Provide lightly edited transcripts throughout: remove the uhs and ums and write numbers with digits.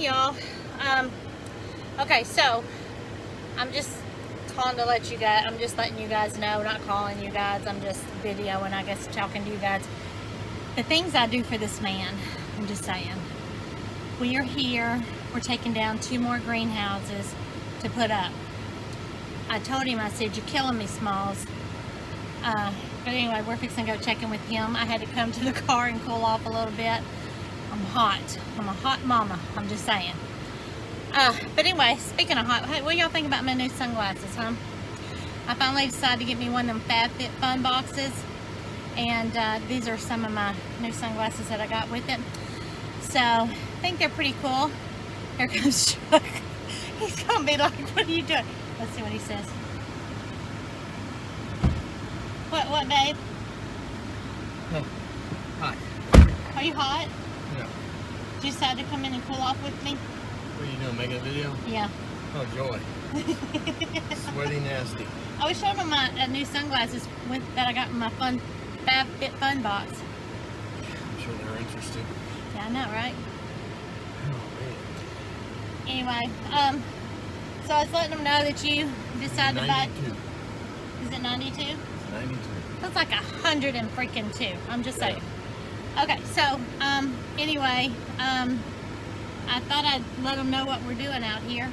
y'all. Okay, so I'm just calling to let you guys, I'm just letting you guys know, not calling you guys, I'm just videoing, I guess, talking to you guys. The things I do for this man, I'm just saying. We are here, we're taking down 2 more greenhouses to put up. I told him, I said, you're killing me, Smalls. But anyway, we're fixing to go check in with him. I had to come to the car and cool off a little bit. I'm hot. I'm a hot mama, I'm just saying. But anyway, speaking of hot, hey, what y'all think about my new sunglasses, huh? I finally decided to get me one of them FabFitFun boxes. And these are some of my new sunglasses that I got with it. So, I think they're pretty cool. Here comes Chuck. He's going to be like, what are you doing? Let's see what he says. What, babe? Hot. Are you hot? No. Did you decide to come in and cool off with me? What are you doing, making a video? Yeah. Oh, joy. Sweaty nasty. I was showing them my new sunglasses that I got in my FabFitFun box. I'm sure they're interesting. Yeah, I know, right? Oh, man. Anyway, so I was letting them know that you decided to buy... 92. Is it 92? It's 92. That's like 102. I'm just saying. Okay, so, anyway, I thought I'd let them know what we're doing out here.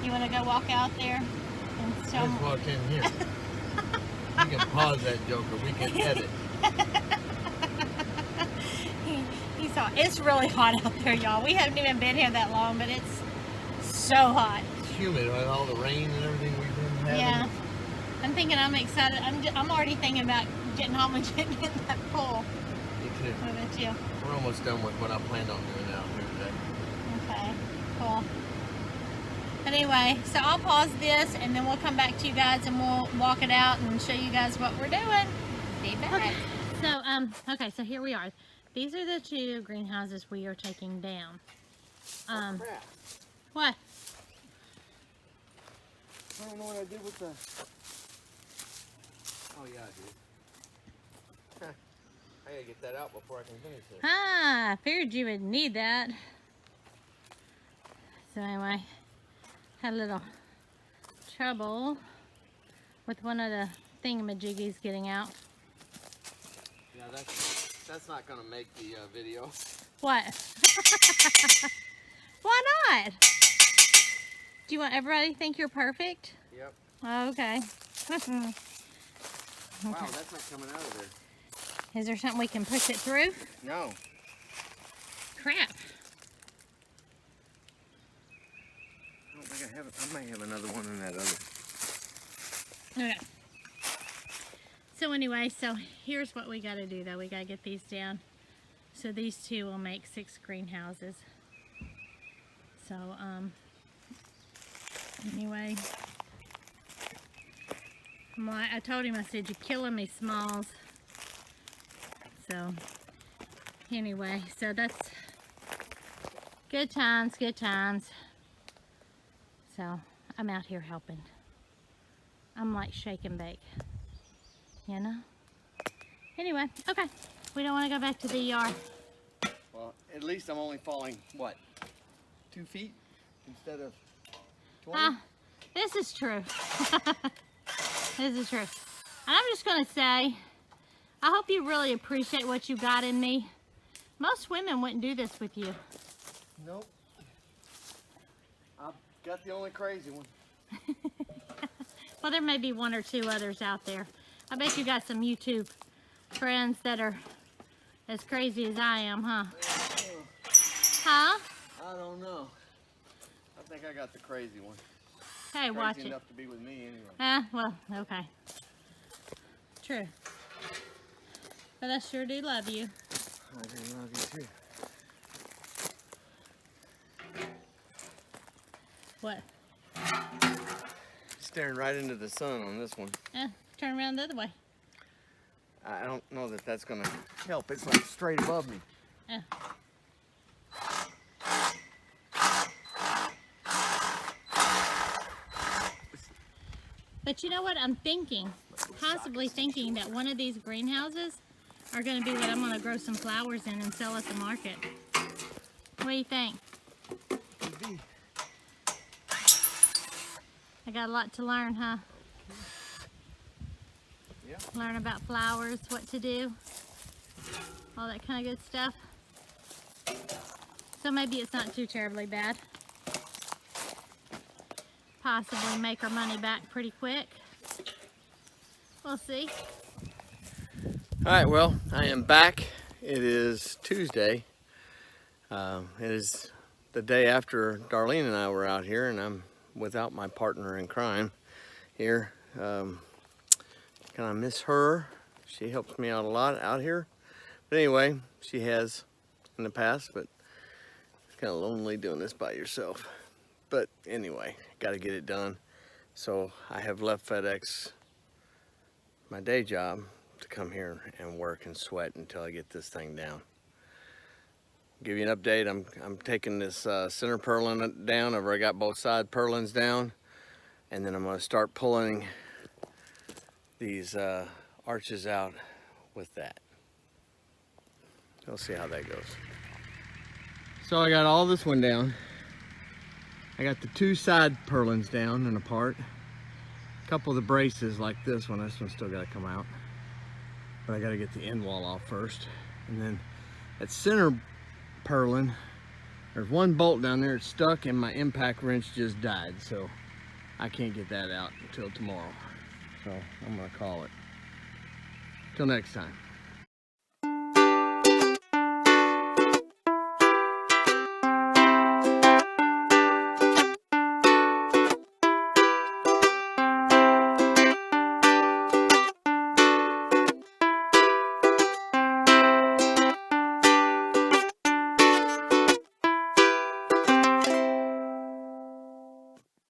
You want to go walk out there and show them? Let's walk in here. You can pause that, Joker. We can edit. He's hot. It's really hot out there, y'all. We haven't even been here that long, but it's so hot. It's humid with all the rain and everything we've been having. Yeah. I'm thinking, I'm excited. I'm already thinking about getting home and getting in that pool. Me too. What about you? We're almost done with what I planned on doing out here today. Okay, cool. But anyway, so I'll pause this and then we'll come back to you guys and we'll walk it out and show you guys what we're doing. Be back. Okay. So, okay, so here we are. These are the 2 greenhouses we are taking down. Oh, crap. What? I don't know what I did with the... Oh, yeah, I did. I gotta get that out before I can finish it. Ah, I figured you would need that. So anyway, had a little trouble with one of the thingamajiggies getting out. Yeah, that's not gonna make the video. What? Why not? Do you want everybody to think you're perfect? Yep. Okay. Wow, that's not coming out of there. Is there something we can push it through? No. Crap. I don't think I have it. I may have another one in that other. Okay. So anyway, so here's what we got to do though. We got to get these down. So these 2 will make 6 greenhouses. So, anyway. I told him, I said, you're killing me, Smalls. So, anyway, so that's good times, good times. So, I'm out here helping. I'm like shake and bake, you know? Anyway, okay. We don't want to go back to the yard. Well, at least I'm only falling, what, 2 feet instead of 20? This is true. This is true. And I'm just going to say, I hope you really appreciate what you got in me. Most women wouldn't do this with you. Nope. I've got the only crazy one. Well, there may be 1 or 2 others out there. I bet you got some YouTube friends that are as crazy as I am, huh? Huh? I don't know. I think I got the crazy one. Hey, watch it. Crazy enough to be with me anyway. Well, okay. True. But I sure do love you. I do love you too. What? Staring right into the sun on this one. Turn around the other way. I don't know that that's gonna help. It's like straight above me. But you know what I'm thinking? Possibly thinking that one of these greenhouses are going to be what I'm going to grow some flowers in and sell at the market. What do you think? I got a lot to learn, huh? Yeah. Learn about flowers, what to do, all that kind of good stuff. So maybe it's not too terribly bad. Possibly make our money back pretty quick. We'll see. All right, well, I am back. It is Tuesday. It is the day after Darlene and I were out here, and I'm without my partner in crime here. Kind of miss her. She helps me out a lot out here. But anyway, she has in the past, but it's kind of lonely doing this by yourself. But anyway, got to get it done. So I have left FedEx, my day job, to come here and work and sweat until I get this thing down. Give you an update. I'm taking this center purlin down. I've already got both side purlins down, and then I'm going to start pulling these arches out with that. We'll see how that goes. So I got all this one down. I got the two side purlins down and apart. A couple of the braces like this one's still got to come out. But I got to get the end wall off first. And then that center purlin, there's one bolt down there, it's stuck, and my impact wrench just died. So I can't get that out until tomorrow. So I'm gonna call it. Till next time.